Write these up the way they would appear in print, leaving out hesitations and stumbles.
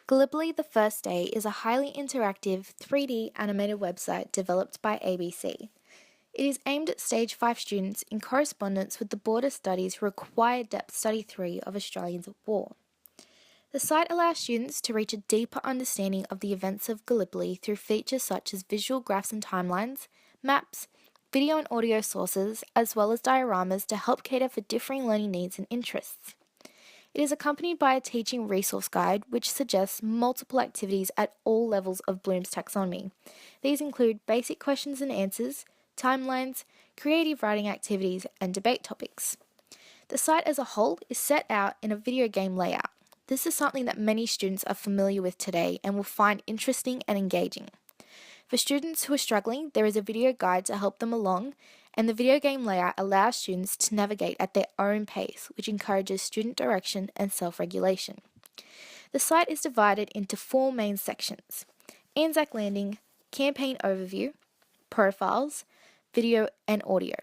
Glibly The First Day is a highly interactive 3D animated website developed by ABC. It is aimed at Stage 5 students in correspondence with the Border Studies Required Depth Study 3 of Australians at War. The site allows students to reach a deeper understanding of the events of Gallipoli through features such as visual graphs and timelines, maps, video and audio sources, as well as dioramas to help cater for differing learning needs and interests. It is accompanied by a teaching resource guide which suggests multiple activities at all levels of Bloom's taxonomy. These include basic questions and answers, timelines, creative writing activities, and debate topics. The site as a whole is set out in a video game layout. This is something that many students are familiar with today and will find interesting and engaging. For students who are struggling, there is a video guide to help them along, and the video game layout allows students to navigate at their own pace, which encourages student direction and self-regulation. The site is divided into 4 main sections: Anzac Landing, Campaign Overview, Profiles, Video and Audio.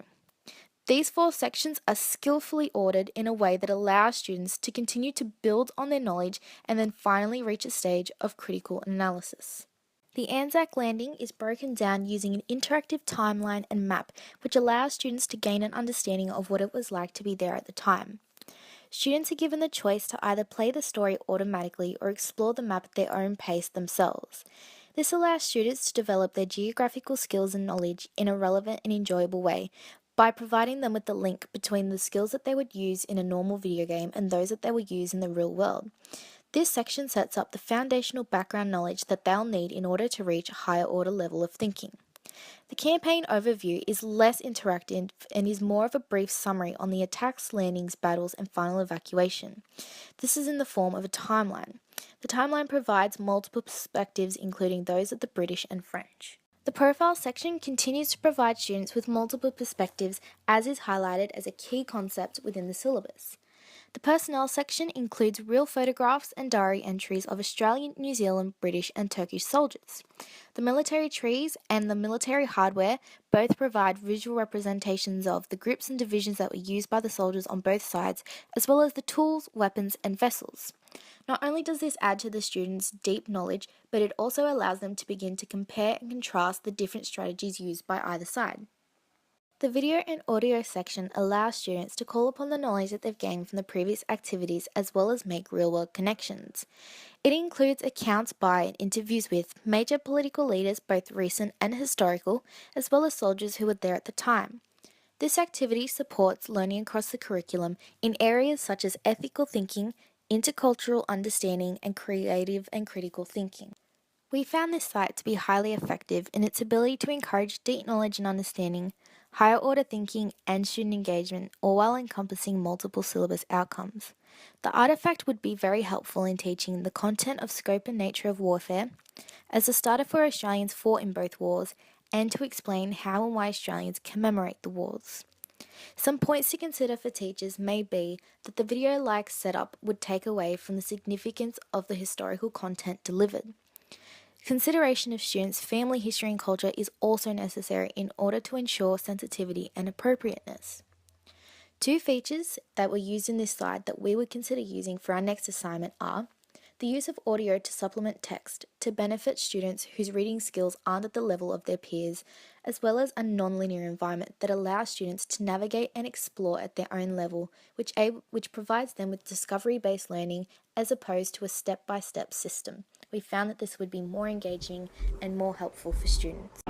These 4 sections are skillfully ordered in a way that allows students to continue to build on their knowledge and then finally reach a stage of critical analysis. The Anzac Landing is broken down using an interactive timeline and map, which allows students to gain an understanding of what it was like to be there at the time. Students are given the choice to either play the story automatically or explore the map at their own pace themselves. This allows students to develop their geographical skills and knowledge in a relevant and enjoyable way by providing them with the link between the skills that they would use in a normal video game and those that they would use in the real world. This section sets up the foundational background knowledge that they'll need in order to reach a higher order level of thinking. The campaign overview is less interactive and is more of a brief summary on the attacks, landings, battles, and final evacuation. This is in the form of a timeline. The timeline provides multiple perspectives, including those of the British and French. The profile section continues to provide students with multiple perspectives, as is highlighted as a key concept within the syllabus. The personnel section includes real photographs and diary entries of Australian, New Zealand, British and Turkish soldiers. The military trees and the military hardware both provide visual representations of the groups and divisions that were used by the soldiers on both sides, as well as the tools, weapons and vessels. Not only does this add to the students' deep knowledge, but it also allows them to begin to compare and contrast the different strategies used by either side. The video and audio section allows students to call upon the knowledge that they've gained from the previous activities as well as make real-world connections. It includes accounts by and interviews with major political leaders, both recent and historical, as well as soldiers who were there at the time. This activity supports learning across the curriculum in areas such as ethical thinking, intercultural understanding, and creative and critical thinking. We found this site to be highly effective in its ability to encourage deep knowledge and understanding, higher order thinking and student engagement, all while encompassing multiple syllabus outcomes. The artifact would be very helpful in teaching the content of scope and nature of warfare, as a starter for Australians fought in both wars, and to explain how and why Australians commemorate the wars. Some points to consider for teachers may be that the video-like setup would take away from the significance of the historical content delivered. Consideration of students' family history and culture is also necessary in order to ensure sensitivity and appropriateness. 2 features that were used in this slide that we would consider using for our next assignment are the use of audio to supplement text to benefit students whose reading skills aren't at the level of their peers, as well as a non-linear environment that allows students to navigate and explore at their own level, which provides them with discovery-based learning as opposed to a step-by-step system. We found that this would be more engaging and more helpful for students.